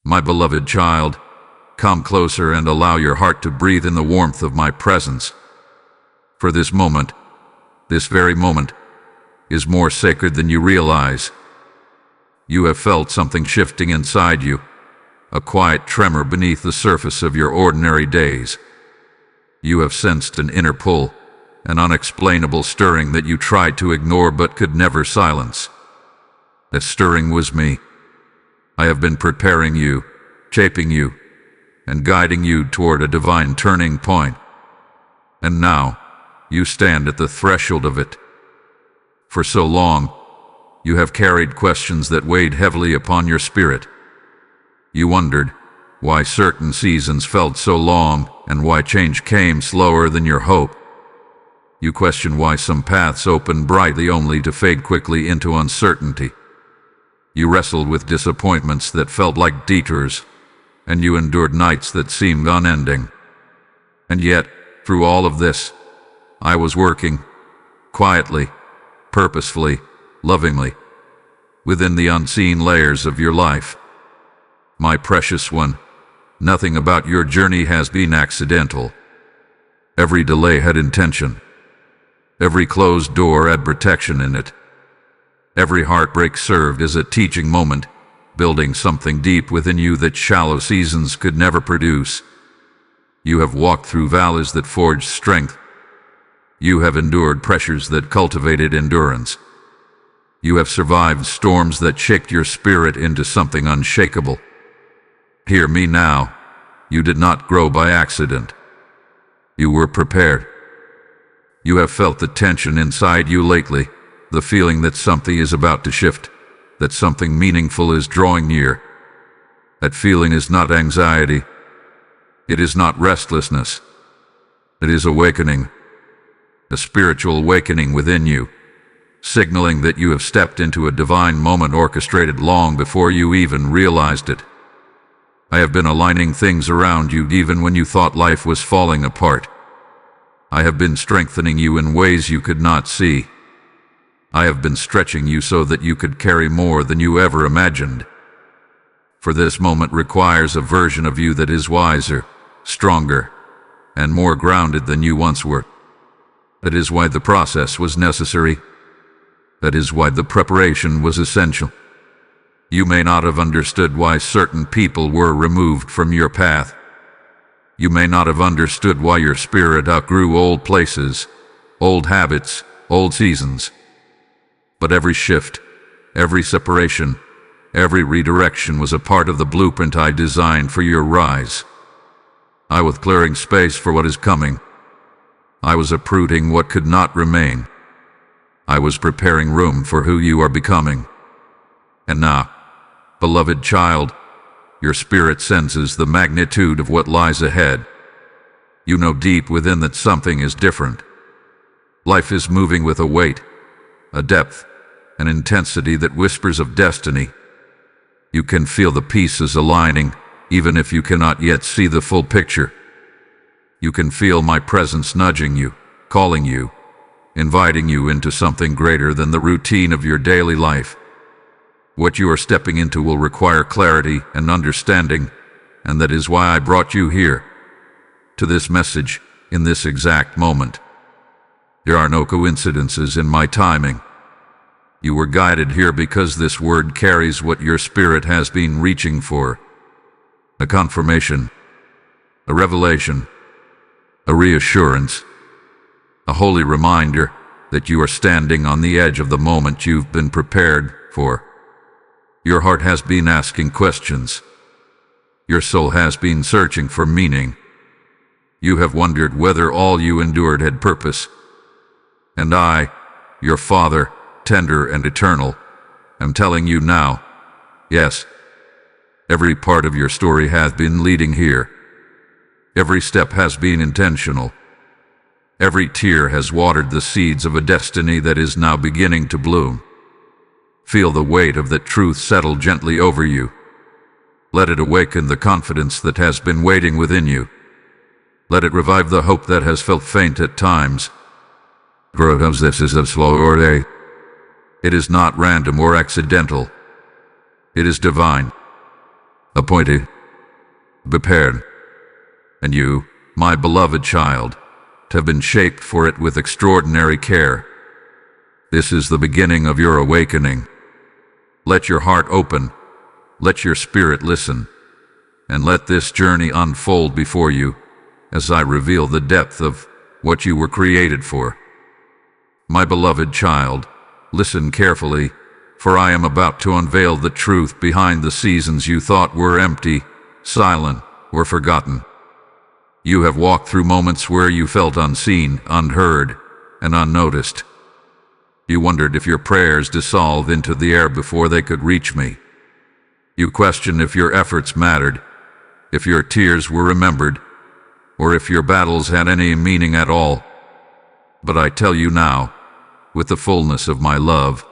My beloved child, come closer and allow your heart to breathe in the warmth of my presence. For this moment, this very moment, is more sacred than you realize. You have felt something shifting inside you, a quiet tremor beneath the surface of your ordinary days. You have sensed an inner pull, an unexplainable stirring that you tried to ignore but could never silence. That stirring was me. I have been preparing you, shaping you, and guiding you toward a divine turning point. And now, you stand at the threshold of it. For so long, you have carried questions that weighed heavily upon your spirit. You wondered why certain seasons felt so long and why change came slower than your hope. You questioned why some paths opened brightly only to fade quickly into uncertainty. You wrestled with disappointments that felt like detours, and you endured nights that seemed unending. And yet, through all of this, I was working, quietly, purposefully, lovingly, within the unseen layers of your life. My precious one, nothing about your journey has been accidental. Every delay had intention. Every closed door had protection in it. Every heartbreak served as a teaching moment, building something deep within you that shallow seasons could never produce. You have walked through valleys that forged strength. You have endured pressures that cultivated endurance. You have survived storms that shaped your spirit into something unshakable. Hear me now. You did not grow by accident. You were prepared. You have felt the tension inside you lately, the feeling that something is about to shift, that something meaningful is drawing near. That feeling is not anxiety. It is not restlessness. It is awakening, a spiritual awakening within you, signaling that you have stepped into a divine moment orchestrated long before you even realized it. I have been aligning things around you even when you thought life was falling apart. I have been strengthening you in ways you could not see. I have been stretching you so that you could carry more than you ever imagined. For this moment requires a version of you that is wiser, stronger, and more grounded than you once were. That is why the process was necessary. That is why the preparation was essential. You may not have understood why certain people were removed from your path. You may not have understood why your spirit outgrew old places, old habits, old seasons. But every shift, every separation, every redirection was a part of the blueprint I designed for your rise. I was clearing space for what is coming. I was uprooting what could not remain. I was preparing room for who you are becoming. And now, beloved child, your spirit senses the magnitude of what lies ahead. You know deep within that something is different. Life is moving with a weight, a depth, an intensity that whispers of destiny. You can feel the pieces aligning, even if you cannot yet see the full picture. You can feel my presence nudging you, calling you, inviting you into something greater than the routine of your daily life. What you are stepping into will require clarity and understanding, and that is why I brought you here, to this message, in this exact moment. There are no coincidences in my timing. You were guided here because this word carries what your spirit has been reaching for. A confirmation, a revelation, a reassurance, a holy reminder that you are standing on the edge of the moment you've been prepared for. Your heart has been asking questions. Your soul has been searching for meaning. You have wondered whether all you endured had purpose. And I, your Father, tender and eternal, am telling you now, yes, every part of your story has been leading here. Every step has been intentional. Every tear has watered the seeds of a destiny that is now beginning to bloom. Feel the weight of that truth settle gently over you. Let it awaken the confidence that has been waiting within you. Let it revive the hope that has felt faint at times. This is a slow day. It is not random or accidental. It is divine. appointed, prepared. And you, my beloved child, have been shaped for it with extraordinary care. This is the beginning of your awakening. Let your heart open, let your spirit listen, and let this journey unfold before you as I reveal the depth of what you were created for. My beloved child, listen carefully, for I am about to unveil the truth behind the seasons you thought were empty, silent, or forgotten. You have walked through moments where you felt unseen, unheard, and unnoticed. You wondered if your prayers dissolved into the air before they could reach me. You questioned if your efforts mattered, if your tears were remembered, or if your battles had any meaning at all. But I tell you now, with the fullness of my love,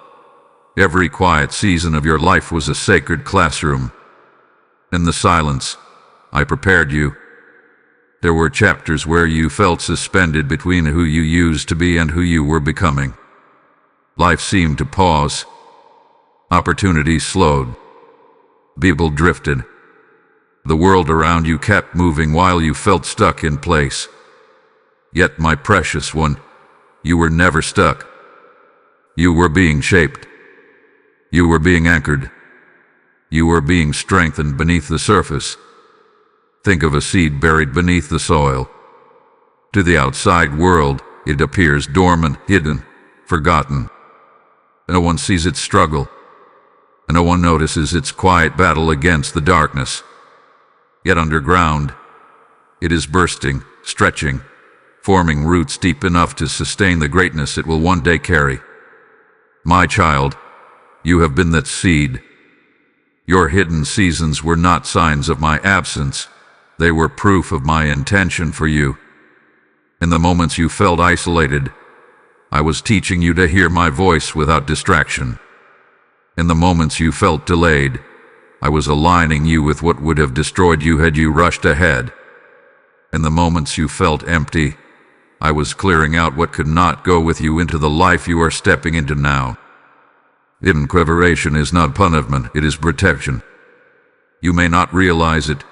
every quiet season of your life was a sacred classroom. In the silence, I prepared you. There were chapters where you felt suspended between who you used to be and who you were becoming. Life seemed to pause. Opportunities slowed. People drifted. The world around you kept moving while you felt stuck in place. Yet, my precious one, you were never stuck. You were being shaped. You were being anchored. You were being strengthened beneath the surface. Think of a seed buried beneath the soil. To the outside world, it appears dormant, hidden, forgotten. No one sees its struggle. No one notices its quiet battle against the darkness. Yet underground, it is bursting, stretching, forming roots deep enough to sustain the greatness it will one day carry. My child, you have been that seed. Your hidden seasons were not signs of my absence. They were proof of my intention for you. In the moments you felt isolated, I was teaching you to hear my voice without distraction. In the moments you felt delayed, I was aligning you with what would have destroyed you had you rushed ahead. In the moments you felt empty, I was clearing out what could not go with you into the life you are stepping into now. Equilibration is not punishment, it is protection. You may not realize it,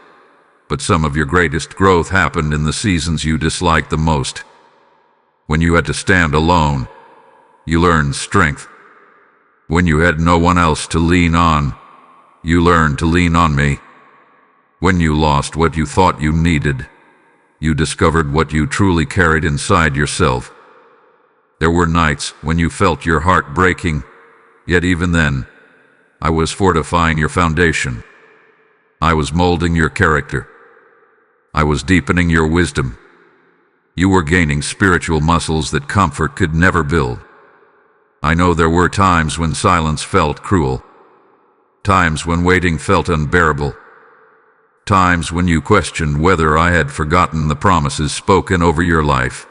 but some of your greatest growth happened in the seasons you disliked the most. When you had to stand alone, you learned strength. When you had no one else to lean on, you learned to lean on me. When you lost what you thought you needed, you discovered what you truly carried inside yourself. There were nights when you felt your heart breaking, yet even then, I was fortifying your foundation. I was molding your character. I was deepening your wisdom. You were gaining spiritual muscles that comfort could never build. I know there were times when silence felt cruel, times when waiting felt unbearable, times when you questioned whether I had forgotten the promises spoken over your life.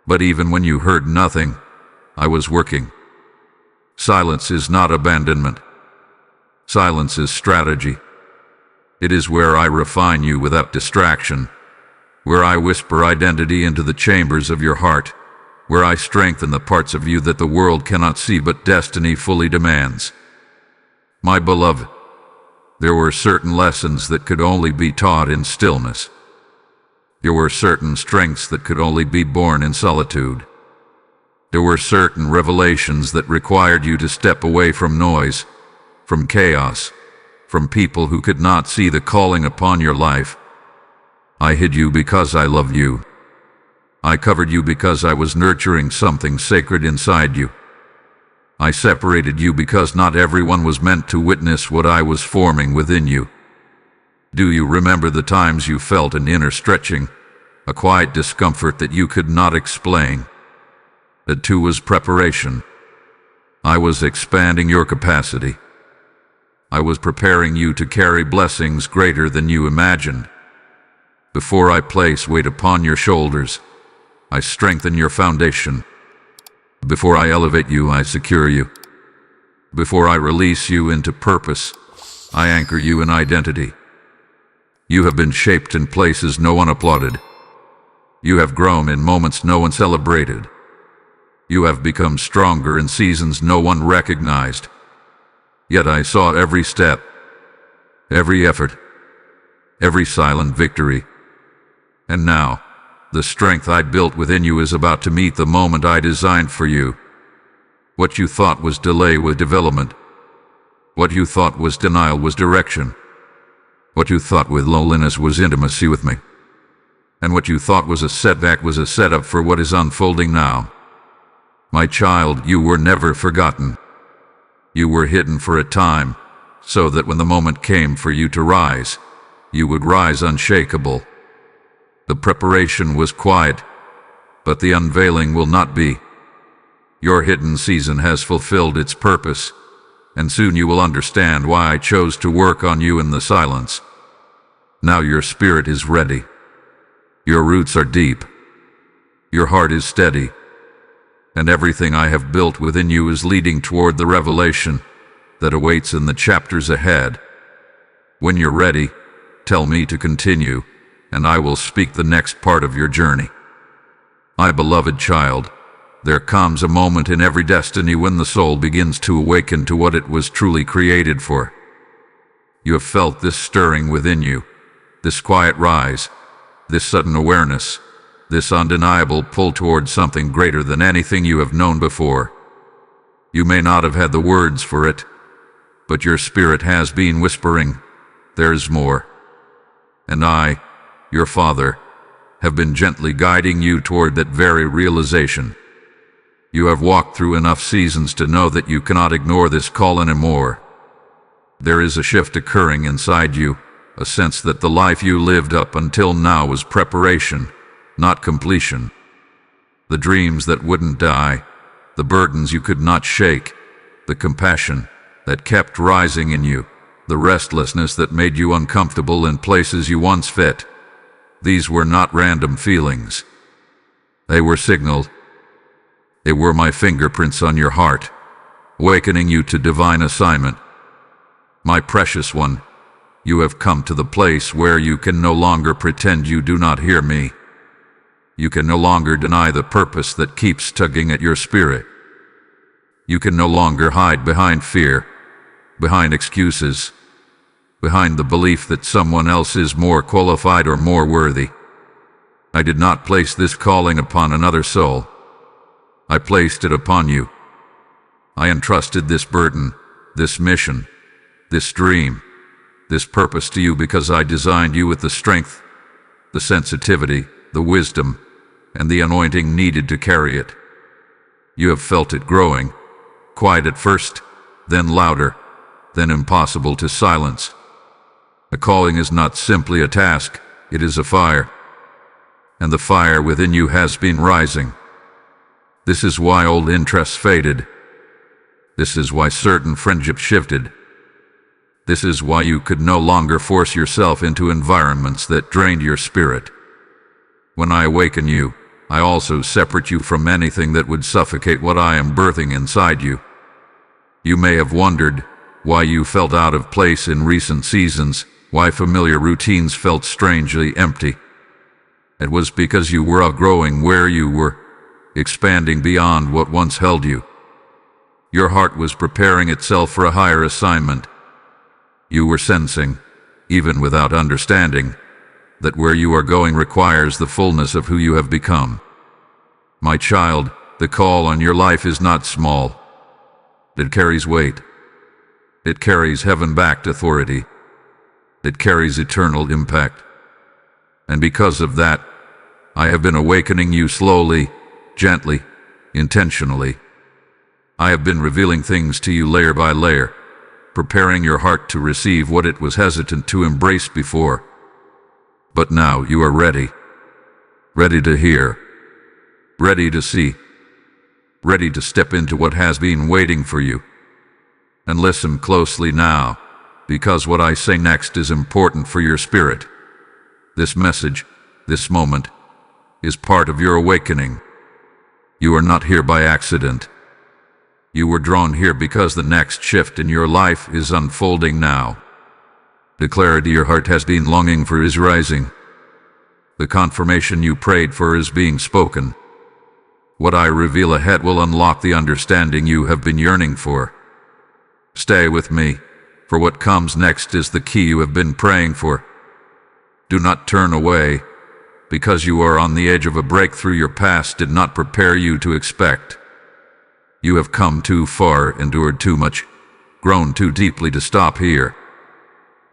But even when you heard nothing, I was working. Silence is not abandonment. Silence is strategy. It is where I refine you without distraction, where I whisper identity into the chambers of your heart, where I strengthen the parts of you that the world cannot see but destiny fully demands. My beloved, there were certain lessons that could only be taught in stillness. There were certain strengths that could only be born in solitude. There were certain revelations that required you to step away from noise, from chaos, from people who could not see the calling upon your life. I hid you because I loved you. I covered you because I was nurturing something sacred inside you. I separated you because not everyone was meant to witness what I was forming within you. Do you remember the times you felt an inner stretching, a quiet discomfort that you could not explain? That too was preparation. I was expanding your capacity. I was preparing you to carry blessings greater than you imagined. Before I place weight upon your shoulders, I strengthen your foundation. Before I elevate you, I secure you. Before I release you into purpose, I anchor you in identity. You have been shaped in places no one applauded. You have grown in moments no one celebrated. You have become stronger in seasons no one recognized. Yet I saw every step. every effort, every silent victory. And now, the strength I built within you is about to meet the moment I designed for you. What you thought was delay was development. What you thought was denial was direction. What you thought was loneliness was intimacy with me. And what you thought was a setback was a setup for what is unfolding now. My child, you were never forgotten. You were hidden for a time, so that when the moment came for you to rise, you would rise unshakable. The preparation was quiet, but the unveiling will not be. Your hidden season has fulfilled its purpose, and soon you will understand why I chose to work on you in the silence. Now your spirit is ready. Your roots are deep. Your heart is steady. And everything I have built within you is leading toward the revelation that awaits in the chapters ahead. When you're ready, tell me to continue, and I will speak the next part of your journey. My beloved child, there comes a moment in every destiny when the soul begins to awaken to what it was truly created for. You have felt this stirring within you, this quiet rise, this sudden awareness, this undeniable pull towards something greater than anything you have known before. You may not have had the words for it, but your spirit has been whispering, "There's more." And I, your Father, have been gently guiding you toward that very realization. You have walked through enough seasons to know that you cannot ignore this call anymore. There is a shift occurring inside you, a sense that the life you lived up until now was preparation, not completion. The dreams that wouldn't die, the burdens you could not shake, the compassion that kept rising in you, the restlessness that made you uncomfortable in places you once fit. These were not random feelings. They were signaled. They were my fingerprints on your heart, awakening you to divine assignment. My precious one, you have come to the place where you can no longer pretend you do not hear me. You can no longer deny the purpose that keeps tugging at your spirit. You can no longer hide behind fear, behind excuses, behind the belief that someone else is more qualified or more worthy. I did not place this calling upon another soul. I placed it upon you. I entrusted this burden, this mission, this dream, this purpose to you because I designed you with the strength, the sensitivity, the wisdom, and the anointing needed to carry it. You have felt it growing, quiet at first, then louder, then impossible to silence. A calling is not simply a task, it is a fire. And the fire within you has been rising. This is why old interests faded. This is why certain friendships shifted. This is why you could no longer force yourself into environments that drained your spirit. When I awaken you, I also separate you from anything that would suffocate what I am birthing inside you. You may have wondered why you felt out of place in recent seasons, why familiar routines felt strangely empty. It was because you were outgrowing where you were, expanding beyond what once held you. Your heart was preparing itself for a higher assignment. You were sensing, even without understanding, that where you are going requires the fullness of who you have become. My child, the call on your life is not small. It carries weight. It carries heaven-backed authority. It carries eternal impact. And because of that, I have been awakening you slowly, gently, intentionally. I have been revealing things to you layer by layer, preparing your heart to receive what it was hesitant to embrace before. But now you are ready. Ready to hear. Ready to see. Ready to step into what has been waiting for you. And listen closely now, because what I say next is important for your spirit. This message, this moment, is part of your awakening. You are not here by accident. You were drawn here because the next shift in your life is unfolding now. The clarity your heart has been longing for is rising. The confirmation you prayed for is being spoken. What I reveal ahead will unlock the understanding you have been yearning for. Stay with me, for what comes next is the key you have been praying for. Do not turn away, because you are on the edge of a breakthrough your past did not prepare you to expect. You have come too far, endured too much, grown too deeply to stop here.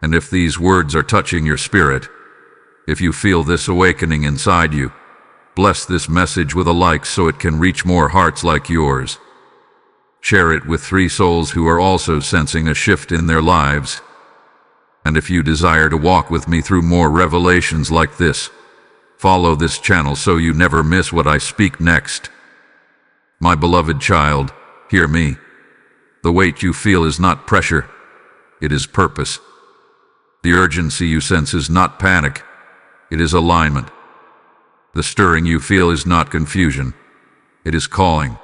And if these words are touching your spirit, if you feel this awakening inside you, bless this message with a like so it can reach more hearts like yours. Share it with 3 souls who are also sensing a shift in their lives. And if you desire to walk with me through more revelations like this, follow this channel so you never miss what I speak next. My beloved child, hear me. The weight you feel is not pressure, it is purpose. The urgency you sense is not panic, it is alignment. The stirring you feel is not confusion, it is calling.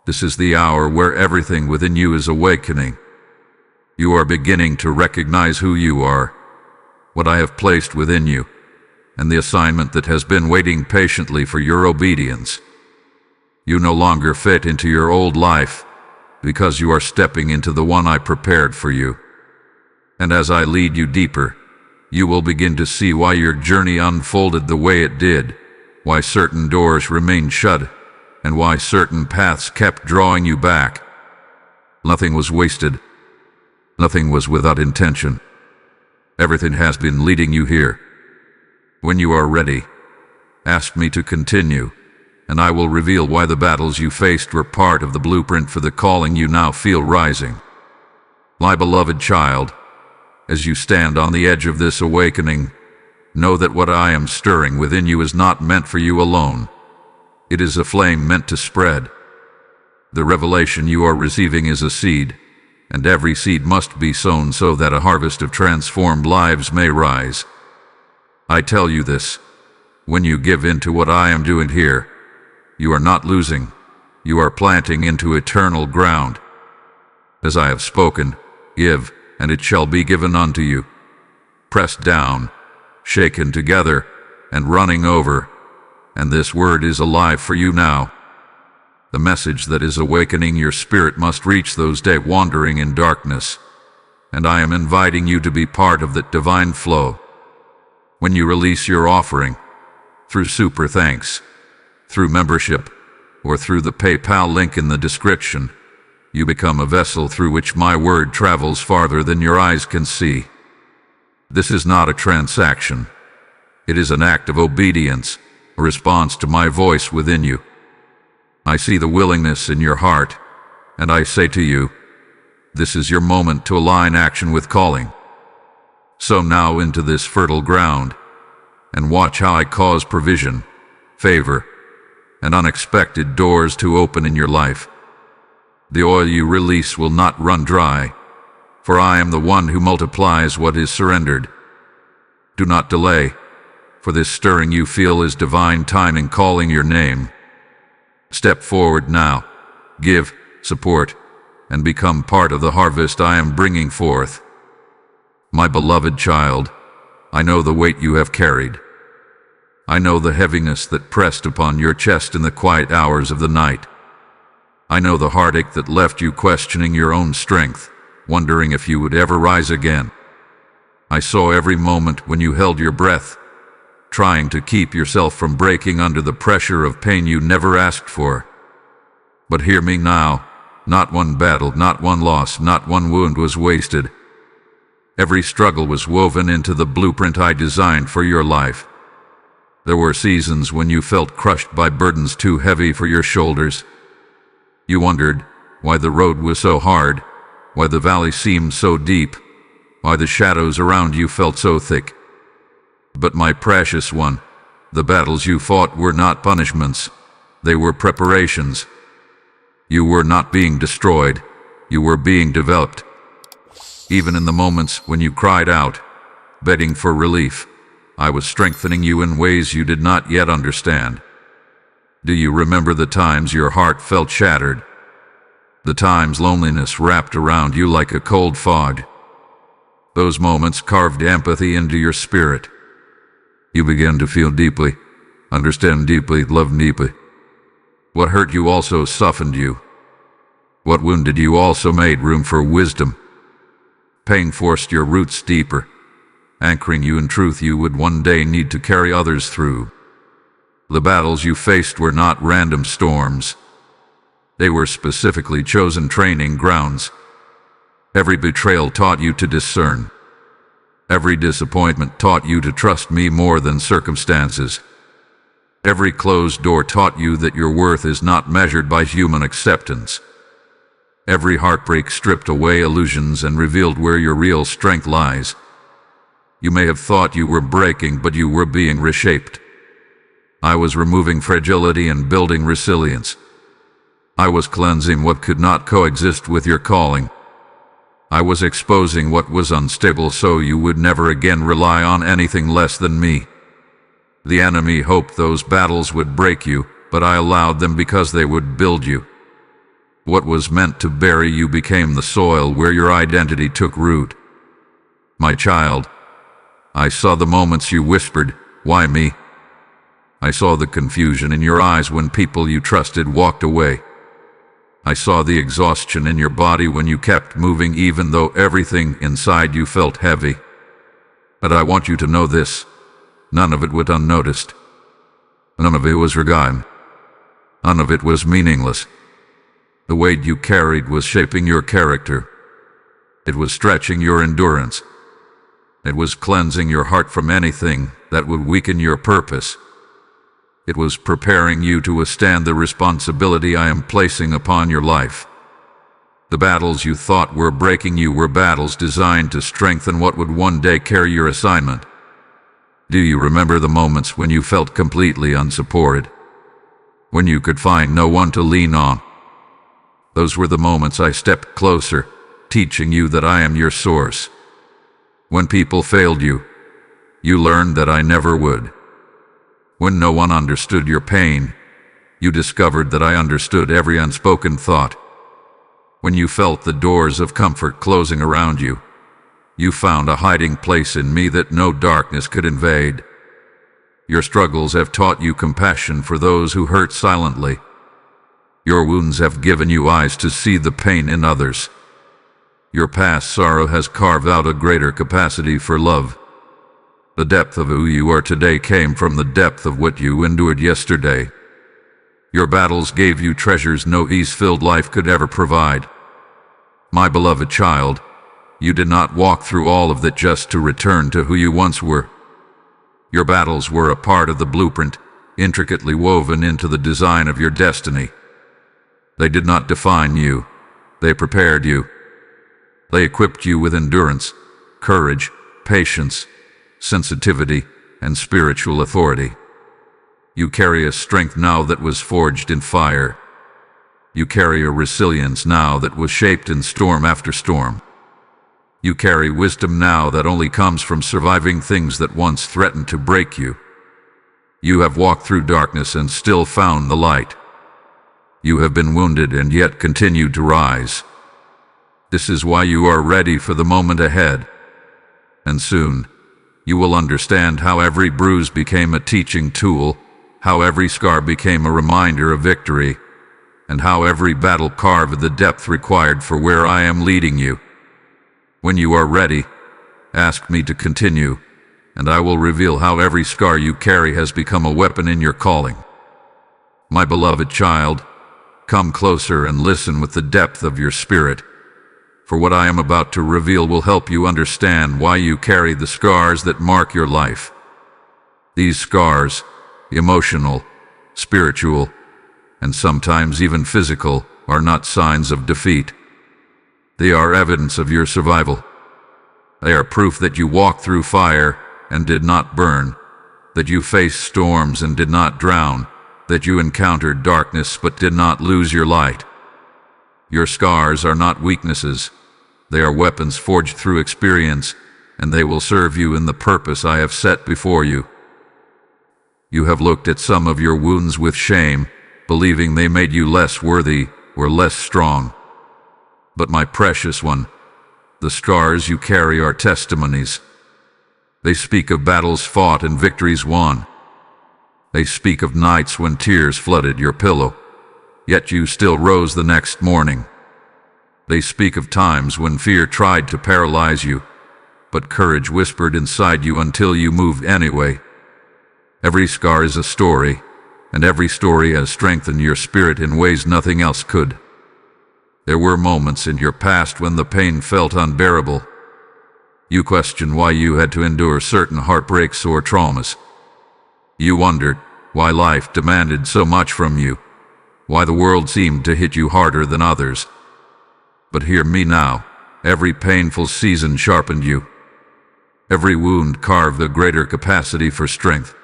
This is the hour where everything within you is awakening. You are beginning to recognize who you are, what I have placed within you, and the assignment that has been waiting patiently for your obedience. You no longer fit into your old life, because you are stepping into the one I prepared for you. And as I lead you deeper, you will begin to see why your journey unfolded the way it did, why certain doors remained shut, and why certain paths kept drawing you back. Nothing was wasted. Nothing was without intention. Everything has been leading you here. When you are ready, ask me to continue, and I will reveal why the battles you faced were part of the blueprint for the calling you now feel rising. My beloved child, as you stand on the edge of this awakening, know that what I am stirring within you is not meant for you alone. It is a flame meant to spread. The revelation you are receiving is a seed, and every seed must be sown so that a harvest of transformed lives may rise. I tell you this, when you give in to what I am doing here, you are not losing, you are planting into eternal ground. As I have spoken, give, and it shall be given unto you. Pressed down, shaken together, and running over, and this word is alive for you now. The message that is awakening your spirit must reach those dead wandering in darkness, and I am inviting you to be part of that divine flow. When you release your offering, through super thanks, through membership, or through the PayPal link in the description, you become a vessel through which my word travels farther than your eyes can see. This is not a transaction. It is an act of obedience, a response to my voice within you. I see the willingness in your heart, and I say to you, this is your moment to align action with calling. Sow now into this fertile ground, and watch how I cause provision, favor, and unexpected doors to open in your life. The oil you release will not run dry, for I am the one who multiplies what is surrendered. Do not delay, for this stirring you feel is divine timing calling your name. Step forward now, give, support, and become part of the harvest I am bringing forth. My beloved child, I know the weight you have carried. I know the heaviness that pressed upon your chest in the quiet hours of the night. I know the heartache that left you questioning your own strength, wondering if you would ever rise again. I saw every moment when you held your breath, trying to keep yourself from breaking under the pressure of pain you never asked for. But hear me now, not one battle, not one loss, not one wound was wasted. Every struggle was woven into the blueprint I designed for your life. There were seasons when you felt crushed by burdens too heavy for your shoulders. You wondered why the road was so hard, why the valley seemed so deep, why the shadows around you felt so thick. But my precious one, the battles you fought were not punishments, they were preparations. You were not being destroyed, you were being developed. Even in the moments when you cried out, begging for relief, I was strengthening you in ways you did not yet understand. Do you remember the times your heart felt shattered? The times loneliness wrapped around you like a cold fog? Those moments carved empathy into your spirit. You began to feel deeply, understand deeply, love deeply. What hurt you also softened you. What wounded you also made room for wisdom. Pain forced your roots deeper, anchoring you in truth you would one day need to carry others through. The battles you faced were not random storms. They were specifically chosen training grounds. Every betrayal taught you to discern. Every disappointment taught you to trust me more than circumstances. Every closed door taught you that your worth is not measured by human acceptance. Every heartbreak stripped away illusions and revealed where your real strength lies. You may have thought you were breaking, but you were being reshaped. I was removing fragility and building resilience. I was cleansing what could not coexist with your calling. I was exposing what was unstable so you would never again rely on anything less than me. The enemy hoped those battles would break you, but I allowed them because they would build you. What was meant to bury you became the soil where your identity took root. My child, I saw the moments you whispered, "Why me?" I saw the confusion in your eyes when people you trusted walked away. I saw the exhaustion in your body when you kept moving even though everything inside you felt heavy. But I want you to know this: none of it went unnoticed. None of it was forgotten. None of it was meaningless. The weight you carried was shaping your character. It was stretching your endurance. It was cleansing your heart from anything that would weaken your purpose. It was preparing you to withstand the responsibility I am placing upon your life. The battles you thought were breaking you were battles designed to strengthen what would one day carry your assignment. Do you remember the moments when you felt completely unsupported? When you could find no one to lean on? Those were the moments I stepped closer, teaching you that I am your source. When people failed you, you learned that I never would. When no one understood your pain, you discovered that I understood every unspoken thought. When you felt the doors of comfort closing around you, you found a hiding place in me that no darkness could invade. Your struggles have taught you compassion for those who hurt silently. Your wounds have given you eyes to see the pain in others. Your past sorrow has carved out a greater capacity for love. The depth of who you are today came from the depth of what you endured yesterday. Your battles gave you treasures no ease-filled life could ever provide. My beloved child, you did not walk through all of that just to return to who you once were. Your battles were a part of the blueprint, intricately woven into the design of your destiny. They did not define you. They prepared you. They equipped you with endurance, courage, patience, sensitivity, and spiritual authority. You carry a strength now that was forged in fire. You carry a resilience now that was shaped in storm after storm. You carry wisdom now that only comes from surviving things that once threatened to break you. You have walked through darkness and still found the light. You have been wounded and yet continued to rise. This is why you are ready for the moment ahead. And soon, you will understand how every bruise became a teaching tool, how every scar became a reminder of victory, and how every battle carved the depth required for where I am leading you. When you are ready, ask me to continue, and I will reveal how every scar you carry has become a weapon in your calling. My beloved child, come closer and listen with the depth of your spirit, for what I am about to reveal will help you understand why you carry the scars that mark your life. These scars, emotional, spiritual, and sometimes even physical, are not signs of defeat. They are evidence of your survival. They are proof that you walked through fire and did not burn, that you faced storms and did not drown, that you encountered darkness but did not lose your light. Your scars are not weaknesses. They are weapons forged through experience, and they will serve you in the purpose I have set before you. You have looked at some of your wounds with shame, believing they made you less worthy or less strong. But my precious one, the scars you carry are testimonies. They speak of battles fought and victories won. They speak of nights when tears flooded your pillow, yet you still rose the next morning. They speak of times when fear tried to paralyze you, but courage whispered inside you until you moved anyway. Every scar is a story, and every story has strengthened your spirit in ways nothing else could. There were moments in your past when the pain felt unbearable. You questioned why you had to endure certain heartbreaks or traumas. You wondered why life demanded so much from you, why the world seemed to hit you harder than others. But hear me now, every painful season sharpened you. Every wound carved a greater capacity for strength.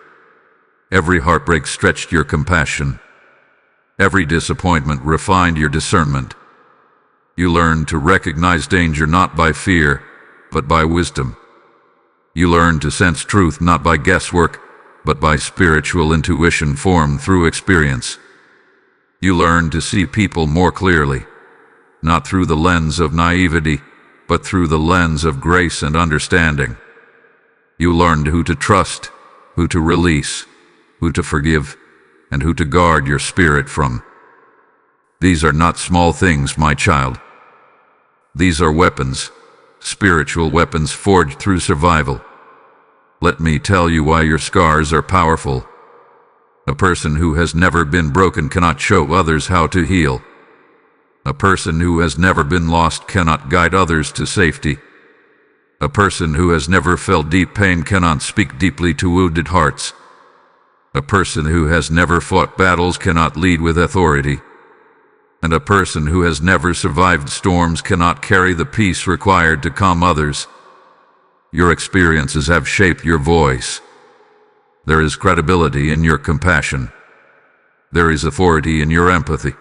Every heartbreak stretched your compassion. Every disappointment refined your discernment. You learned to recognize danger not by fear, but by wisdom. You learned to sense truth not by guesswork, but by spiritual intuition formed through experience. You learned to see people more clearly, not through the lens of naivety, but through the lens of grace and understanding. You learned who to trust, who to release, who to forgive, and who to guard your spirit from. These are not small things, my child. These are weapons, spiritual weapons forged through survival. Let me tell you why your scars are powerful. A person who has never been broken cannot show others how to heal. A person who has never been lost cannot guide others to safety. A person who has never felt deep pain cannot speak deeply to wounded hearts. A person who has never fought battles cannot lead with authority. And a person who has never survived storms cannot carry the peace required to calm others. Your experiences have shaped your voice. There is credibility in your compassion. There is authority in your empathy.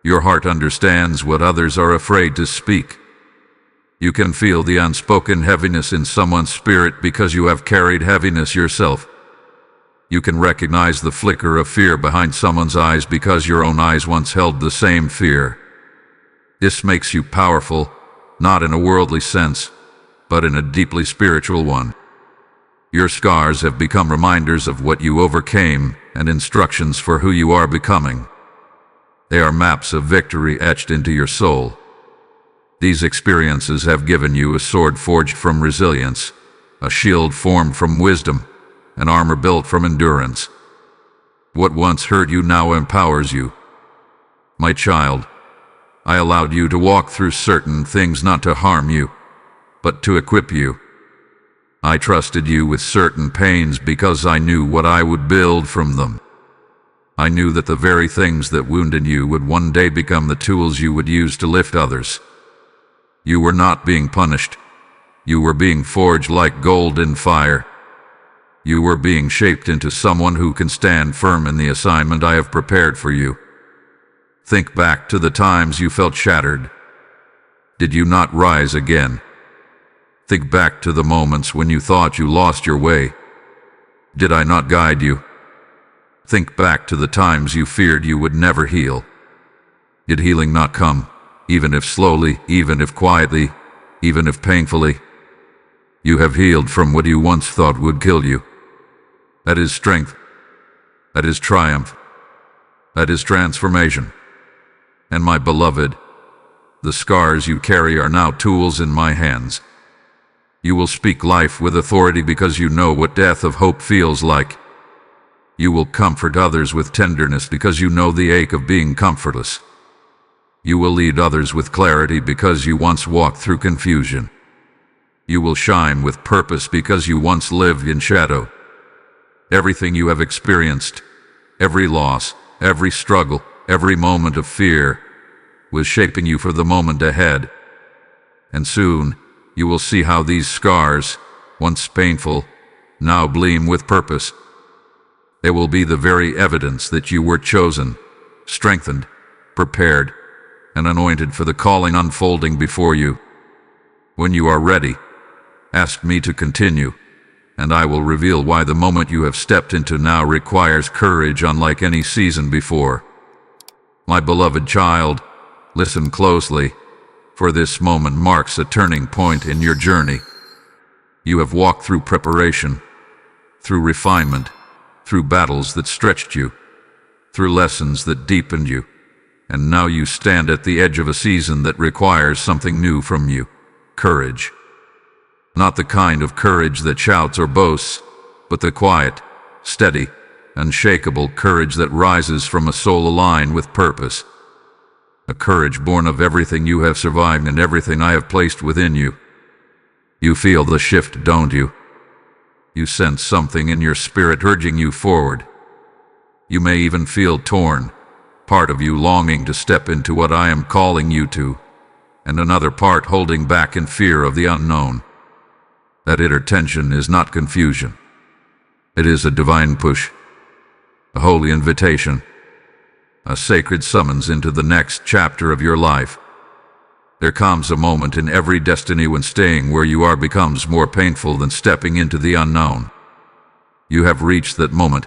Your heart understands what others are afraid to speak. You can feel the unspoken heaviness in someone's spirit because you have carried heaviness yourself. You can recognize the flicker of fear behind someone's eyes because your own eyes once held the same fear. This makes you powerful, not in a worldly sense, but in a deeply spiritual one. Your scars have become reminders of what you overcame and instructions for who you are becoming. They are maps of victory etched into your soul. These experiences have given you a sword forged from resilience, a shield formed from wisdom, an armor built from endurance. What once hurt you now empowers you. My child, I allowed you to walk through certain things not to harm you, but to equip you. I trusted you with certain pains because I knew what I would build from them. I knew that the very things that wounded you would one day become the tools you would use to lift others. You were not being punished. You were being forged like gold in fire. You were being shaped into someone who can stand firm in the assignment I have prepared for you. Think back to the times you felt shattered. Did you not rise again? Think back to the moments when you thought you lost your way. Did I not guide you? Think back to the times you feared you would never heal. Did healing not come, even if slowly, even if quietly, even if painfully? You have healed from what you once thought would kill you. That is strength. That is triumph. That is transformation. And my beloved, the scars you carry are now tools in my hands. You will speak life with authority because you know what death of hope feels like. You will comfort others with tenderness because you know the ache of being comfortless. You will lead others with clarity because you once walked through confusion. You will shine with purpose because you once lived in shadow. Everything you have experienced, every loss, every struggle, every moment of fear, was shaping you for the moment ahead. And soon, you will see how these scars, once painful, now gleam with purpose. They will be the very evidence that you were chosen, strengthened, prepared, and anointed for the calling unfolding before you. When you are ready, ask me to continue, and I will reveal why the moment you have stepped into now requires courage unlike any season before. My beloved child, listen closely, for this moment marks a turning point in your journey. You have walked through preparation, through refinement, through battles that stretched you, through lessons that deepened you, and now you stand at the edge of a season that requires something new from you. Courage. Not the kind of courage that shouts or boasts, but the quiet, steady, unshakable courage that rises from a soul aligned with purpose. A courage born of everything you have survived and everything I have placed within you. You feel the shift, don't you? You sense something in your spirit urging you forward. You may even feel torn, part of you longing to step into what I am calling you to, and another part holding back in fear of the unknown. That inner tension is not confusion. It is a divine push, a holy invitation, a sacred summons into the next chapter of your life. There comes a moment in every destiny when staying where you are becomes more painful than stepping into the unknown. You have reached that moment.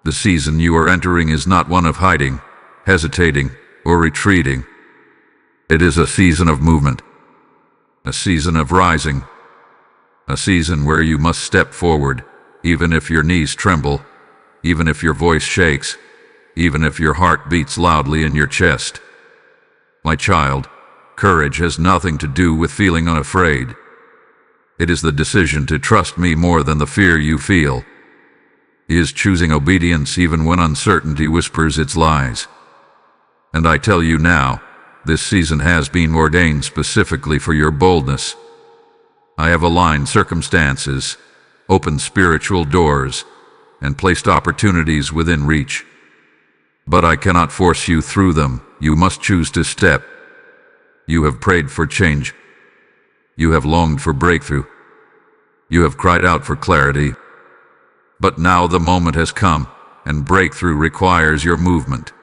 The season you are entering is not one of hiding, hesitating, or retreating. It is a season of movement, a season of rising, a season where you must step forward, even if your knees tremble, even if your voice shakes, even if your heart beats loudly in your chest. My child, courage has nothing to do with feeling unafraid. It is the decision to trust me more than the fear you feel. It is choosing obedience even when uncertainty whispers its lies. And I tell you now, this season has been ordained specifically for your boldness. I have aligned circumstances, opened spiritual doors, and placed opportunities within reach. But I cannot force you through them. You must choose to step. You have prayed for change. You have longed for breakthrough. You have cried out for clarity. But now the moment has come, and breakthrough requires your movement.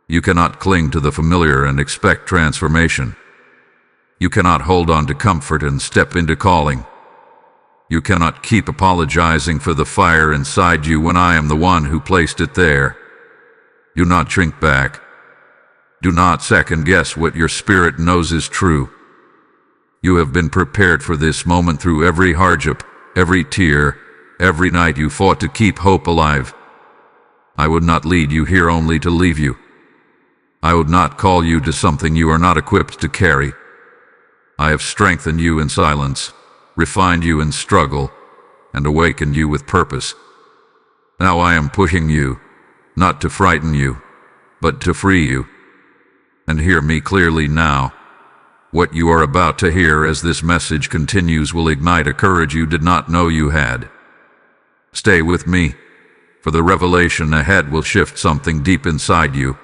You cannot cling to the familiar and expect transformation. You cannot hold on to comfort and step into calling. You cannot keep apologizing for the fire inside you when I am the one who placed it there. Do not shrink back. Do not second-guess what your spirit knows is true. You have been prepared for this moment through every hardship, every tear, every night you fought to keep hope alive. I would not lead you here only to leave you. I would not call you to something you are not equipped to carry. I have strengthened you in silence, refined you in struggle, and awakened you with purpose. Now I am pushing you, not to frighten you, but to free you. And hear me clearly now. What you are about to hear as this message continues will ignite a courage you did not know you had. Stay with me, for the revelation ahead will shift something deep inside you.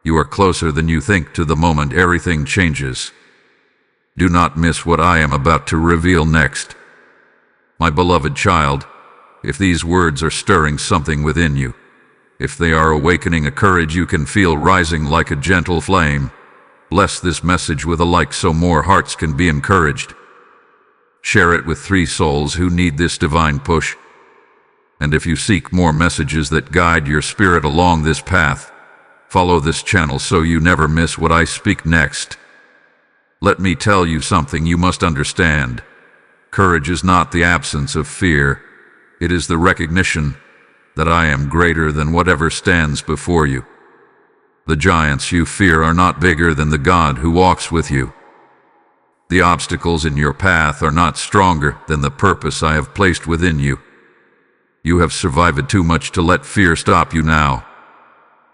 You are closer than you think to the moment everything changes. Do not miss what I am about to reveal next. My beloved child, if these words are stirring something within you, if they are awakening a courage you can feel rising like a gentle flame, bless this message with a like so more hearts can be encouraged. Share it with 3 souls who need this divine push. And if you seek more messages that guide your spirit along this path, follow this channel so you never miss what I speak next. Let me tell you something you must understand. Courage is not the absence of fear. It is the recognition that I am greater than whatever stands before you. The giants you fear are not bigger than the God who walks with you. The obstacles in your path are not stronger than the purpose I have placed within you. You have survived too much to let fear stop you now.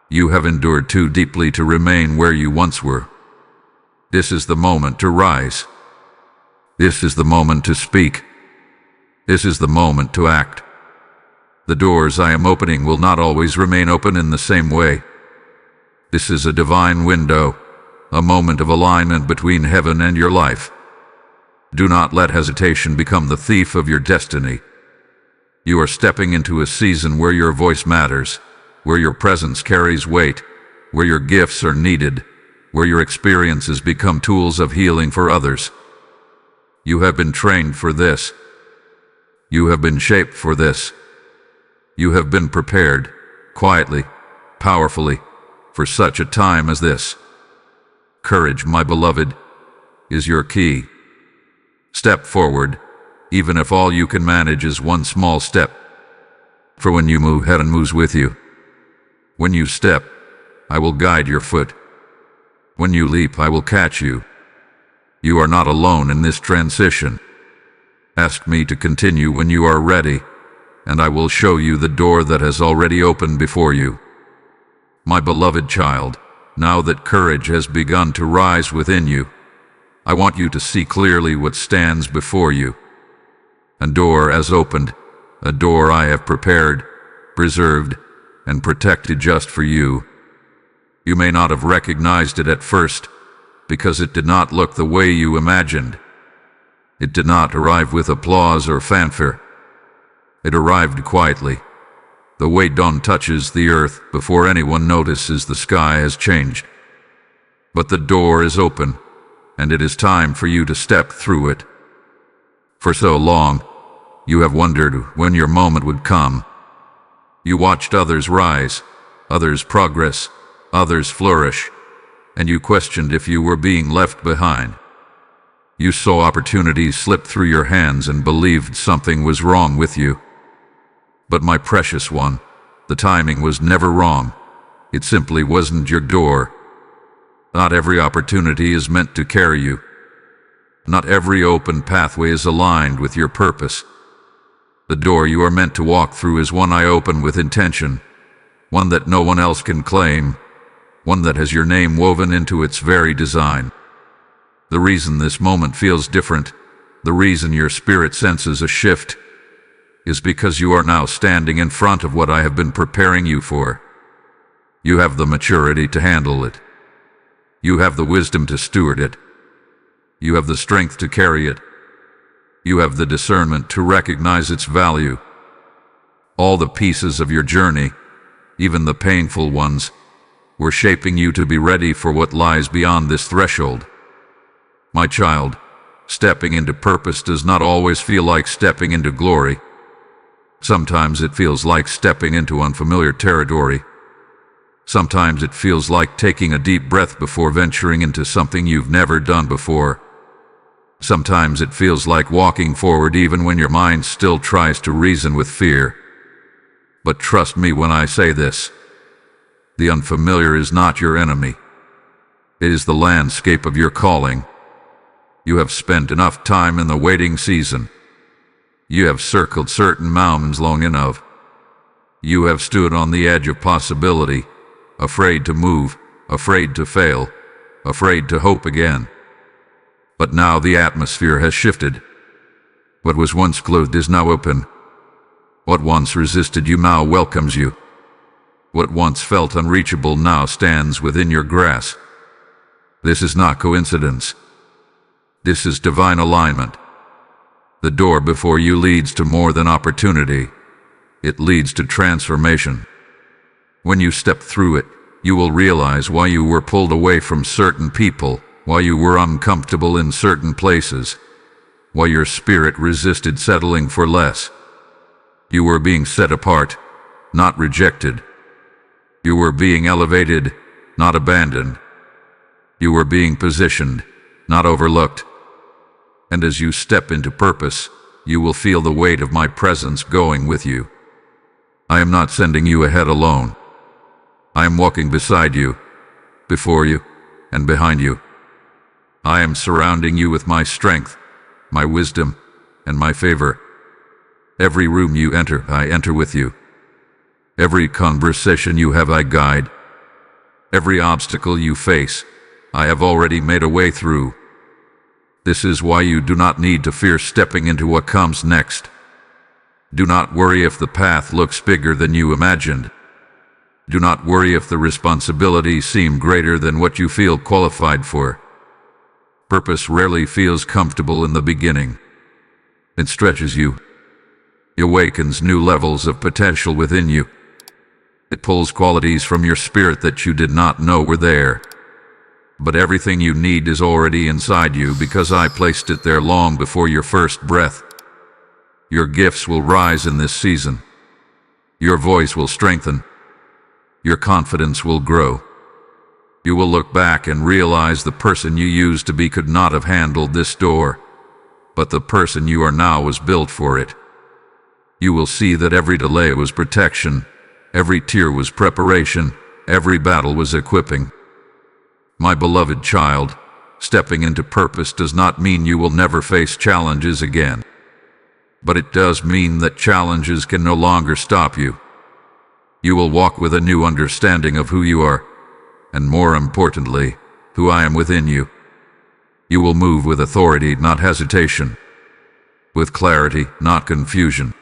You have endured too deeply to remain where you once were. This is the moment to rise. This is the moment to speak. This is the moment to act. The doors I am opening will not always remain open in the same way. This is a divine window, a moment of alignment between heaven and your life. Do not let hesitation become the thief of your destiny. You are stepping into a season where your voice matters, where your presence carries weight, where your gifts are needed, where your experiences become tools of healing for others. You have been trained for this. You have been shaped for this. You have been prepared, quietly, powerfully, for such a time as this. Courage, my beloved, is your key. Step forward, even if all you can manage is one small step. For when you move, heaven moves with you. When you step, I will guide your foot. When you leap, I will catch you. You are not alone in this transition. Ask me to continue when you are ready, and I will show you the door that has already opened before you. My beloved child, now that courage has begun to rise within you, I want you to see clearly what stands before you. A door has opened, a door I have prepared, preserved, and protected just for you. You may not have recognized it at first, because it did not look the way you imagined. It did not arrive with applause or fanfare. It arrived quietly, the way dawn touches the earth before anyone notices the sky has changed. But the door is open, and it is time for you to step through it. For so long, you have wondered when your moment would come. You watched others rise, others progress, others flourish, and you questioned if you were being left behind. You saw opportunities slip through your hands and believed something was wrong with you. But my precious one, the timing was never wrong. It simply wasn't your door. Not every opportunity is meant to carry you. Not every open pathway is aligned with your purpose. The door you are meant to walk through is one I open with intention, one that no one else can claim, one that has your name woven into its very design. The reason this moment feels different, the reason your spirit senses a shift, is because you are now standing in front of what I have been preparing you for. You have the maturity to handle it. You have the wisdom to steward it. You have the strength to carry it. You have the discernment to recognize its value. All the pieces of your journey, even the painful ones, were shaping you to be ready for what lies beyond this threshold. My child, stepping into purpose does not always feel like stepping into glory. Sometimes it feels like stepping into unfamiliar territory. Sometimes it feels like taking a deep breath before venturing into something you've never done before. Sometimes it feels like walking forward even when your mind still tries to reason with fear. But trust me when I say this. The unfamiliar is not your enemy. It is the landscape of your calling. You have spent enough time in the waiting season. You have circled certain mountains long enough. You have stood on the edge of possibility, afraid to move, afraid to fail, afraid to hope again. But now the atmosphere has shifted. What was once closed is now open. What once resisted you now welcomes you. What once felt unreachable now stands within your grasp. This is not coincidence. This is divine alignment. The door before you leads to more than opportunity. It leads to transformation. When you step through it, you will realize why you were pulled away from certain people, why you were uncomfortable in certain places, why your spirit resisted settling for less. You were being set apart, not rejected. You were being elevated, not abandoned. You were being positioned, not overlooked. And as you step into purpose, you will feel the weight of my presence going with you. I am not sending you ahead alone. I am walking beside you, before you, and behind you. I am surrounding you with my strength, my wisdom, and my favor. Every room you enter, I enter with you. Every conversation you have, I guide. Every obstacle you face, I have already made a way through. This is why you do not need to fear stepping into what comes next. Do not worry if the path looks bigger than you imagined. Do not worry if the responsibilities seem greater than what you feel qualified for. Purpose rarely feels comfortable in the beginning. It stretches you. It awakens new levels of potential within you. It pulls qualities from your spirit that you did not know were there. But everything you need is already inside you because I placed it there long before your first breath. Your gifts will rise in this season. Your voice will strengthen. Your confidence will grow. You will look back and realize the person you used to be could not have handled this door, but the person you are now was built for it. You will see that every delay was protection, every tear was preparation, every battle was equipping. My beloved child, stepping into purpose does not mean you will never face challenges again. But it does mean that challenges can no longer stop you. You will walk with a new understanding of who you are, and more importantly, who I am within you. You will move with authority, not hesitation, with clarity, not confusion,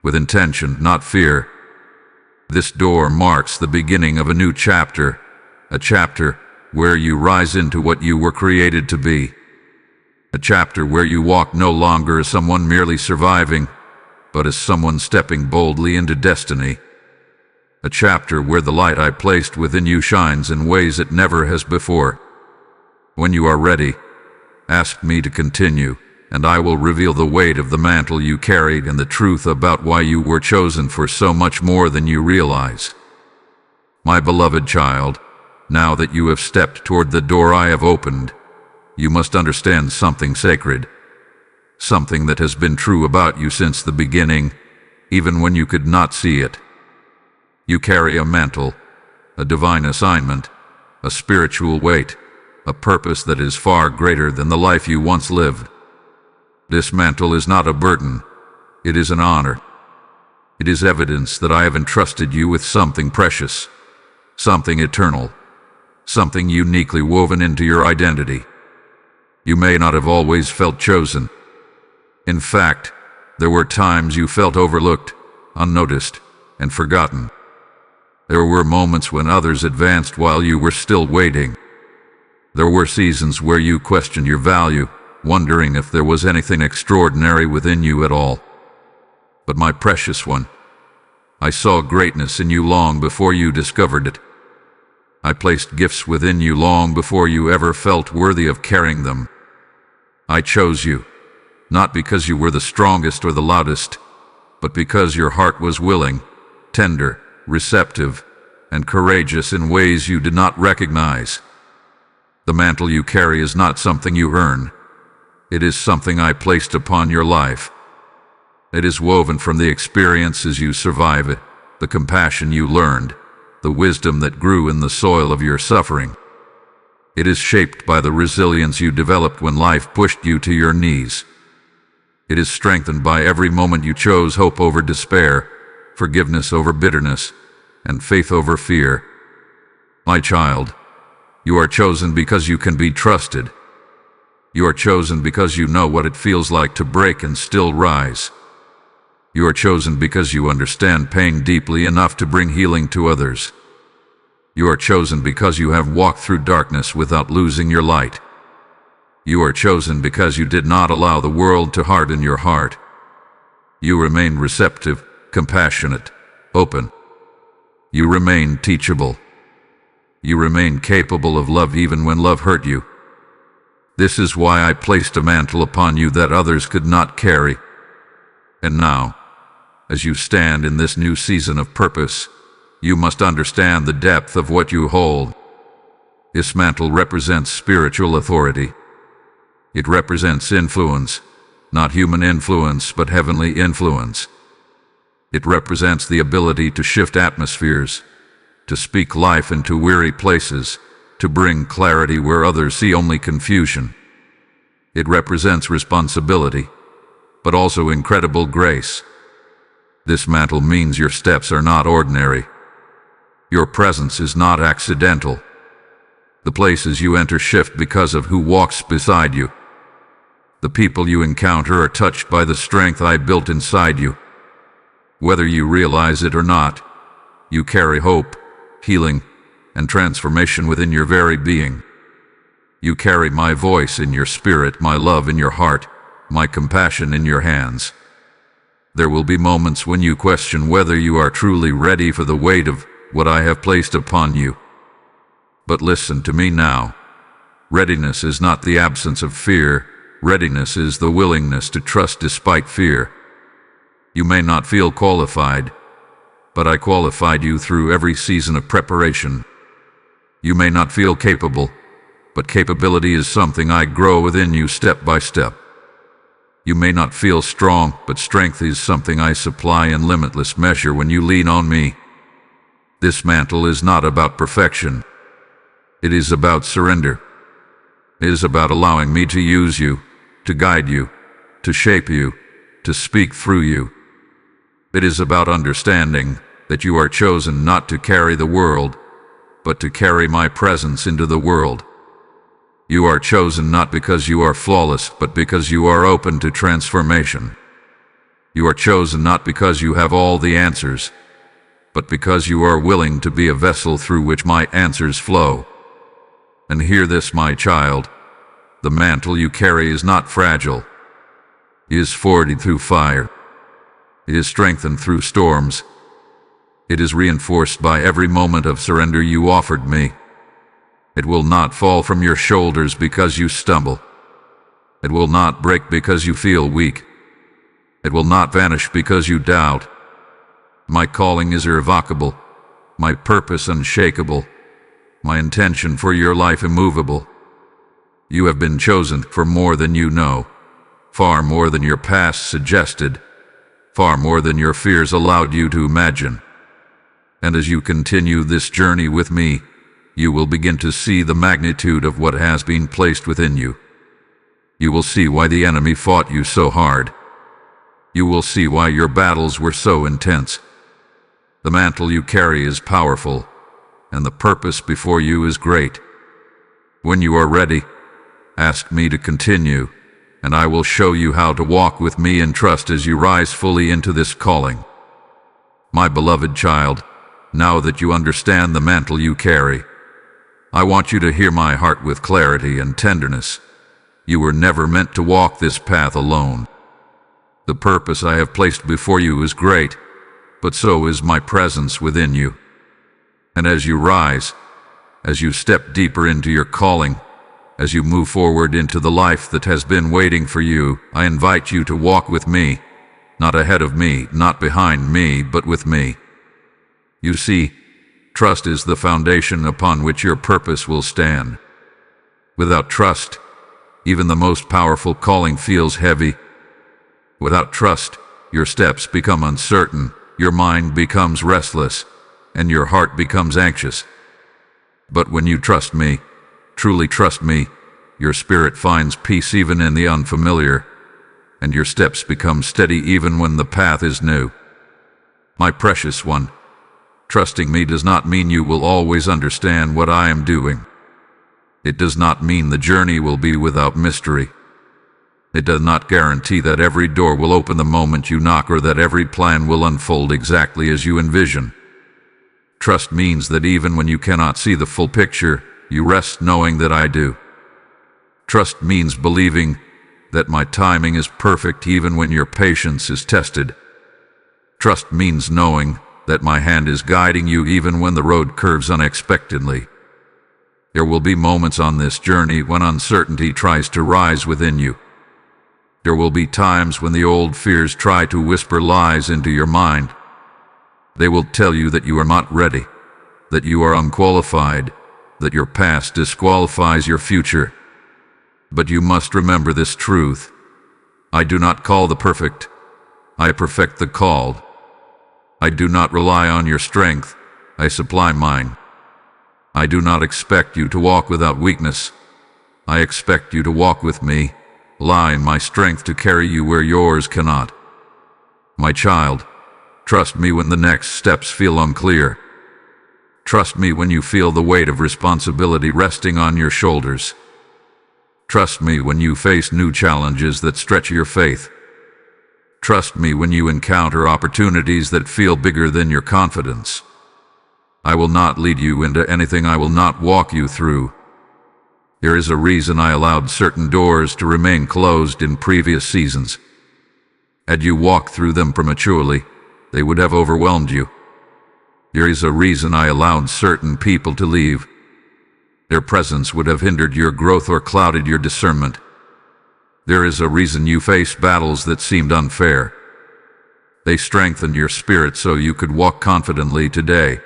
with intention, not fear. This door marks the beginning of a new chapter, a chapter where you rise into what you were created to be, a chapter where you walk no longer as someone merely surviving, but as someone stepping boldly into destiny, a chapter where the light I placed within you shines in ways it never has before. When you are ready, ask me to continue, and I will reveal the weight of the mantle you carried and the truth about why you were chosen for so much more than you realize. My beloved child, now that you have stepped toward the door I have opened, you must understand something sacred, something that has been true about you since the beginning, even when you could not see it. You carry a mantle, a divine assignment, a spiritual weight, a purpose that is far greater than the life you once lived. This mantle is not a burden, it is an honor. It is evidence that I have entrusted you with something precious, something eternal, something uniquely woven into your identity. You may not have always felt chosen. In fact, there were times you felt overlooked, unnoticed, and forgotten. There were moments when others advanced while you were still waiting. There were seasons where you questioned your value, wondering if there was anything extraordinary within you at all. But my precious one, I saw greatness in you long before you discovered it. I placed gifts within you long before you ever felt worthy of carrying them. I chose you, not because you were the strongest or the loudest, but because your heart was willing, tender, receptive, and courageous in ways you did not recognize. The mantle you carry is not something you earn. It is something I placed upon your life. It is woven from the experiences you survived, the compassion you learned, the wisdom that grew in the soil of your suffering. It is shaped by the resilience you developed when life pushed you to your knees. It is strengthened by every moment you chose hope over despair, forgiveness over bitterness, and faith over fear. My child, you are chosen because you can be trusted. You are chosen because you know what it feels like to break and still rise. You are chosen because you understand pain deeply enough to bring healing to others. You are chosen because you have walked through darkness without losing your light. You are chosen because you did not allow the world to harden your heart. You remain receptive, compassionate, open. You remain teachable. You remain capable of love even when love hurt you. This is why I placed a mantle upon you that others could not carry. And now, as you stand in this new season of purpose, you must understand the depth of what you hold. This mantle represents spiritual authority. It represents influence, not human influence, but heavenly influence. It represents the ability to shift atmospheres, to speak life into weary places, to bring clarity where others see only confusion. It represents responsibility, but also incredible grace. This mantle means your steps are not ordinary. Your presence is not accidental. The places you enter shift because of who walks beside you. The people you encounter are touched by the strength I built inside you. Whether you realize it or not, you carry hope, healing, and transformation within your very being. You carry my voice in your spirit, my love in your heart, my compassion in your hands. There will be moments when you question whether you are truly ready for the weight of what I have placed upon you. But listen to me now. Readiness is not the absence of fear. Readiness is the willingness to trust despite fear. You may not feel qualified, but I qualified you through every season of preparation. You may not feel capable, but capability is something I grow within you step by step. You may not feel strong, but strength is something I supply in limitless measure when you lean on me. This mantle is not about perfection. It is about surrender. It is about allowing me to use you, to guide you, to shape you, to speak through you. It is about understanding that you are chosen not to carry the world, but to carry my presence into the world. You are chosen not because you are flawless, but because you are open to transformation. You are chosen not because you have all the answers, but because you are willing to be a vessel through which my answers flow. And hear this, my child, the mantle you carry is not fragile. It is forged through fire. It is strengthened through storms. It is reinforced by every moment of surrender you offered me. It will not fall from your shoulders because you stumble. It will not break because you feel weak. It will not vanish because you doubt. My calling is irrevocable, my purpose unshakable, my intention for your life immovable. You have been chosen for more than you know, far more than your past suggested, far more than your fears allowed you to imagine. And as you continue this journey with me, you will begin to see the magnitude of what has been placed within you. You will see why the enemy fought you so hard. You will see why your battles were so intense. The mantle you carry is powerful, and the purpose before you is great. When you are ready, ask me to continue, and I will show you how to walk with me in trust as you rise fully into this calling. My beloved child, now that you understand the mantle you carry, I want you to hear my heart with clarity and tenderness. You were never meant to walk this path alone. The purpose I have placed before you is great, but so is my presence within you. And as you rise, as you step deeper into your calling, as you move forward into the life that has been waiting for you, I invite you to walk with me, not ahead of me, not behind me, but with me. You see, trust is the foundation upon which your purpose will stand. Without trust, even the most powerful calling feels heavy. Without trust, your steps become uncertain, your mind becomes restless, and your heart becomes anxious. But when you trust me, truly trust me, your spirit finds peace even in the unfamiliar, and your steps become steady even when the path is new. My precious one, trusting me does not mean you will always understand what I am doing. It does not mean the journey will be without mystery. It does not guarantee that every door will open the moment you knock or that every plan will unfold exactly as you envision. Trust means that even when you cannot see the full picture, you rest knowing that I do. Trust means believing that my timing is perfect even when your patience is tested. Trust means knowing that my hand is guiding you even when the road curves unexpectedly. There will be moments on this journey when uncertainty tries to rise within you. There will be times when the old fears try to whisper lies into your mind. They will tell you that you are not ready, that you are unqualified, that your past disqualifies your future. But you must remember this truth. I do not call the perfect. I perfect the called. I do not rely on your strength. I supply mine. I do not expect you to walk without weakness. I expect you to walk with me, lie in my strength to carry you where yours cannot. My child, trust me when the next steps feel unclear. Trust me when you feel the weight of responsibility resting on your shoulders. Trust me when you face new challenges that stretch your faith. Trust me when you encounter opportunities that feel bigger than your confidence. I will not lead you into anything I will not walk you through. There is a reason I allowed certain doors to remain closed in previous seasons. Had you walked through them prematurely, they would have overwhelmed you. There is a reason I allowed certain people to leave. Their presence would have hindered your growth or clouded your discernment. There is a reason you faced battles that seemed unfair. They strengthened your spirit so you could walk confidently today.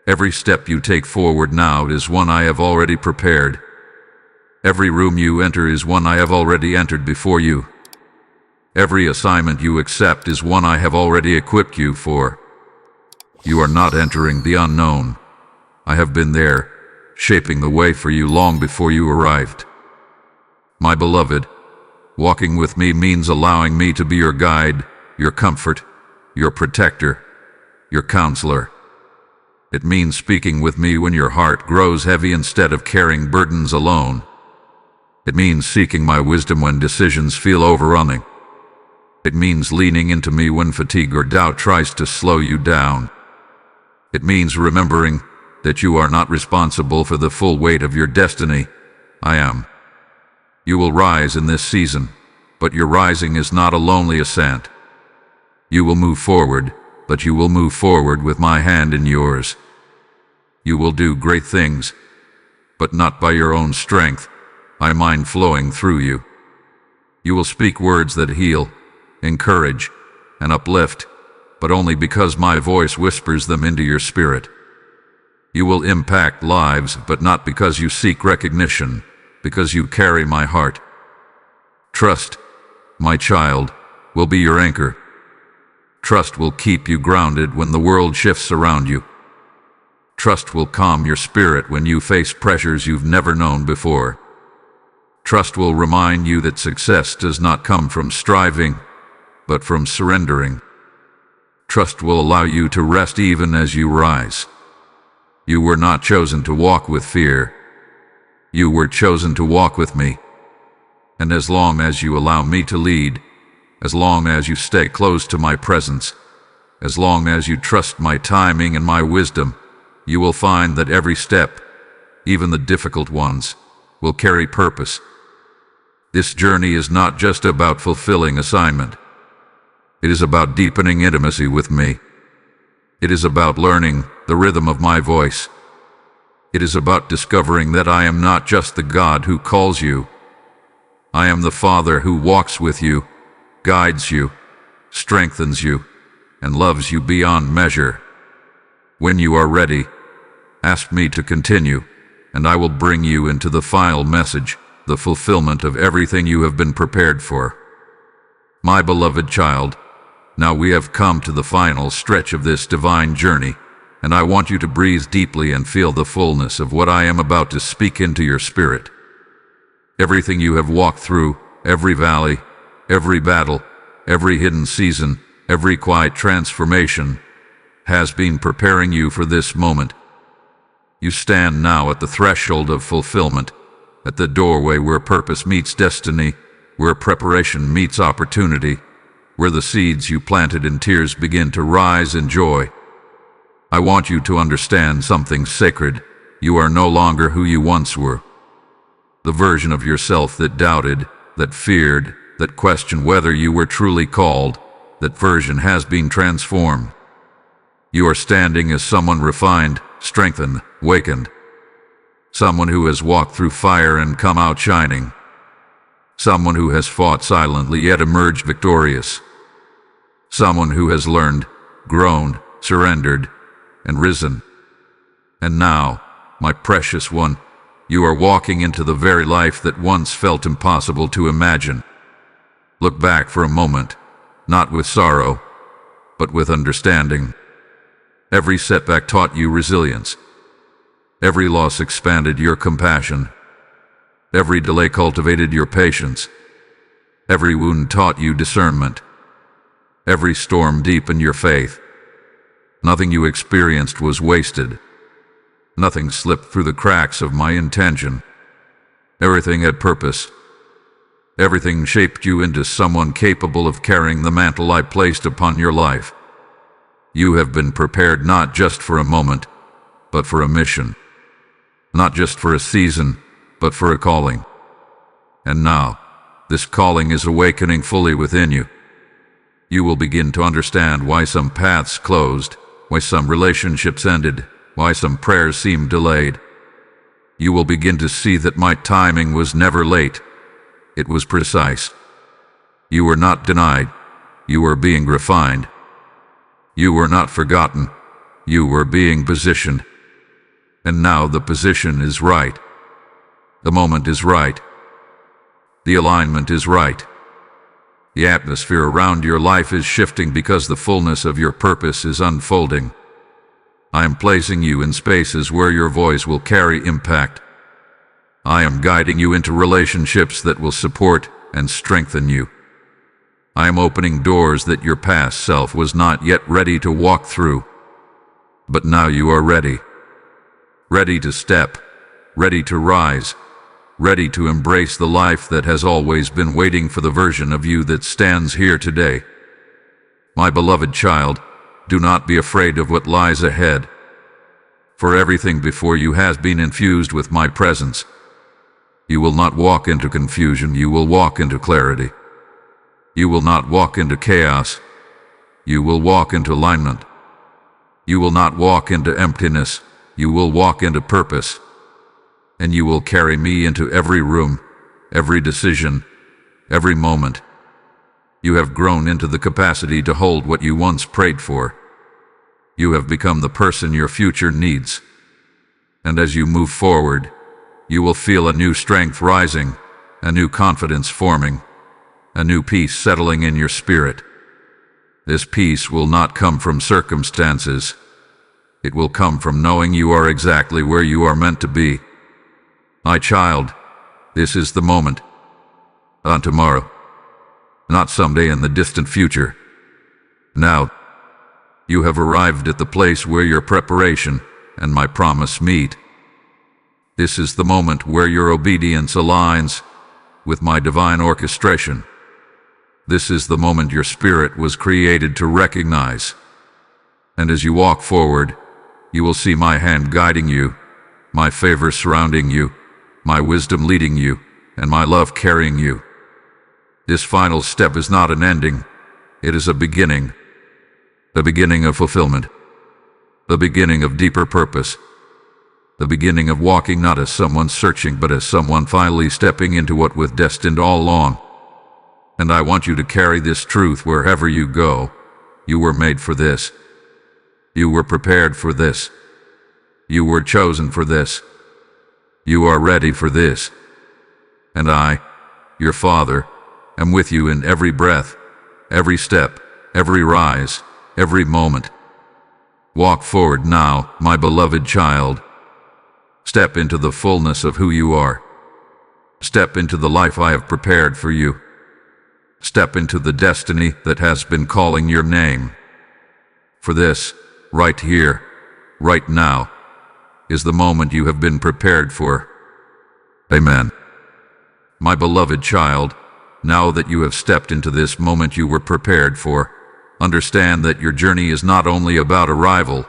Every step you take forward now is one I have already prepared. Every room you enter is one I have already entered before you. Every assignment you accept is one I have already equipped you for. You are not entering the unknown. I have been there, shaping the way for you long before you arrived. My beloved, walking with me means allowing me to be your guide, your comfort, your protector, your counselor. It means speaking with me when your heart grows heavy instead of carrying burdens alone. It means seeking my wisdom when decisions feel overwhelming. It means leaning into me when fatigue or doubt tries to slow you down. It means remembering that you are not responsible for the full weight of your destiny. I am. You will rise in this season, but your rising is not a lonely ascent. You will move forward, but you will move forward with my hand in yours. You will do great things, but not by your own strength, by mine flowing through you. You will speak words that heal, encourage, and uplift, but only because my voice whispers them into your spirit. You will impact lives, but not because you seek recognition, because you carry my heart. Trust, my child, will be your anchor. Trust will keep you grounded when the world shifts around you. Trust will calm your spirit when you face pressures you've never known before. Trust will remind you that success does not come from striving, but from surrendering. Trust will allow you to rest even as you rise. You were not chosen to walk with fear. You were chosen to walk with me. And as long as you allow me to lead, as long as you stay close to my presence, as long as you trust my timing and my wisdom, you will find that every step, even the difficult ones, will carry purpose. This journey is not just about fulfilling assignment. It is about deepening intimacy with me. It is about learning the rhythm of my voice. It is about discovering that I am not just the God who calls you. I am the Father who walks with you, guides you, strengthens you, and loves you beyond measure. When you are ready, ask me to continue, and I will bring you into the final message, the fulfillment of everything you have been prepared for. My beloved child, now we have come to the final stretch of this divine journey, and I want you to breathe deeply and feel the fullness of what I am about to speak into your spirit. Everything you have walked through, every valley, every battle, every hidden season, every quiet transformation, has been preparing you for this moment. You stand now at the threshold of fulfillment, at the doorway where purpose meets destiny, where preparation meets opportunity, where the seeds you planted in tears begin to rise in joy. I want you to understand something sacred. You are no longer who you once were. The version of yourself that doubted, that feared, that questioned whether you were truly called, that version has been transformed. You are standing as someone refined, strengthened, awakened. Someone who has walked through fire and come out shining. Someone who has fought silently yet emerged victorious. Someone who has learned, grown, surrendered, and risen. And now, my precious one, you are walking into the very life that once felt impossible to imagine. Look back for a moment, not with sorrow, but with understanding. Every setback taught you resilience. Every loss expanded your compassion. Every delay cultivated your patience. Every wound taught you discernment. Every storm deepened your faith. Nothing you experienced was wasted. Nothing slipped through the cracks of my intention. Everything had purpose. Everything shaped you into someone capable of carrying the mantle I placed upon your life. You have been prepared not just for a moment, but for a mission. Not just for a season, but for a calling. And now, this calling is awakening fully within you. You will begin to understand why some paths closed, why some relationships ended, why some prayers seemed delayed. You will begin to see that my timing was never late. It was precise. You were not denied. You were being refined. You were not forgotten. You were being positioned. And now the position is right. The moment is right. The alignment is right. The atmosphere around your life is shifting because the fullness of your purpose is unfolding. I am placing you in spaces where your voice will carry impact. I am guiding you into relationships that will support and strengthen you. I am opening doors that your past self was not yet ready to walk through. But now you are ready. Ready to step, ready to rise, ready to embrace the life that has always been waiting for the version of you that stands here today. My beloved child, do not be afraid of what lies ahead. For everything before you has been infused with my presence. You will not walk into confusion, you will walk into clarity. You will not walk into chaos, you will walk into alignment. You will not walk into emptiness, you will walk into purpose. And you will carry me into every room, every decision, every moment. You have grown into the capacity to hold what you once prayed for. You have become the person your future needs. And as you move forward, you will feel a new strength rising, a new confidence forming, a new peace settling in your spirit. This peace will not come from circumstances. It will come from knowing you are exactly where you are meant to be. My child, this is the moment. Not tomorrow. Not someday in the distant future. Now, you have arrived at the place where your preparation and my promise meet. This is the moment where your obedience aligns with my divine orchestration. This is the moment your spirit was created to recognize. And as you walk forward, you will see my hand guiding you, my favor surrounding you, my wisdom leading you, and my love carrying you. This final step is not an ending, it is a beginning. The beginning of fulfillment. The beginning of deeper purpose. The beginning of walking not as someone searching, but as someone finally stepping into what was destined all along. And I want you to carry this truth wherever you go. You were made for this. You were prepared for this. You were chosen for this. You are ready for this. And I, your Father, am with you in every breath, every step, every rise, every moment. Walk forward now, my beloved child. Step into the fullness of who you are. Step into the life I have prepared for you. Step into the destiny that has been calling your name. For this, right here, right now, is the moment you have been prepared for. Amen. My beloved child, now that you have stepped into this moment you were prepared for, understand that your journey is not only about arrival,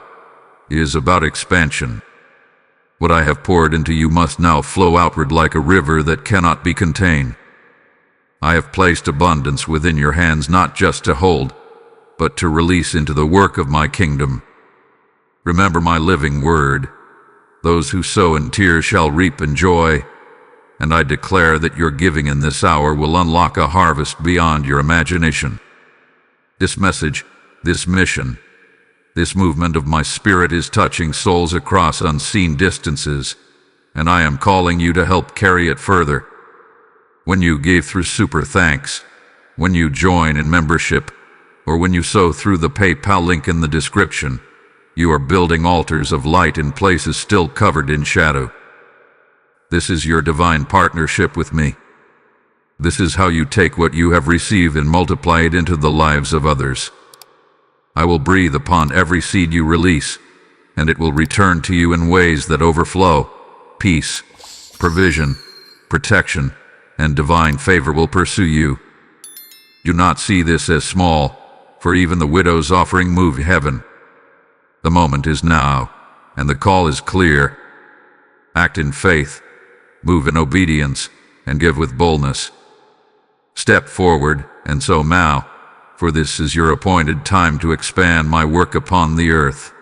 it is about expansion. What I have poured into you must now flow outward like a river that cannot be contained. I have placed abundance within your hands not just to hold, but to release into the work of my kingdom. Remember my living word. Those who sow in tears shall reap in joy, and I declare that your giving in this hour will unlock a harvest beyond your imagination. This message, this mission, this movement of my spirit is touching souls across unseen distances, and I am calling you to help carry it further. When you give through super thanks, when you join in membership, or when you sow through the PayPal link in the description, you are building altars of light in places still covered in shadow. This is your divine partnership with me. This is how you take what you have received and multiply it into the lives of others. I will breathe upon every seed you release, and it will return to you in ways that overflow. Peace, provision, protection, and divine favor will pursue you. Do not see this as small, for even the widow's offering moved heaven. The moment is now, and the call is clear. Act in faith, move in obedience, and give with boldness. Step forward, and so now, for this is your appointed time to expand my work upon the earth.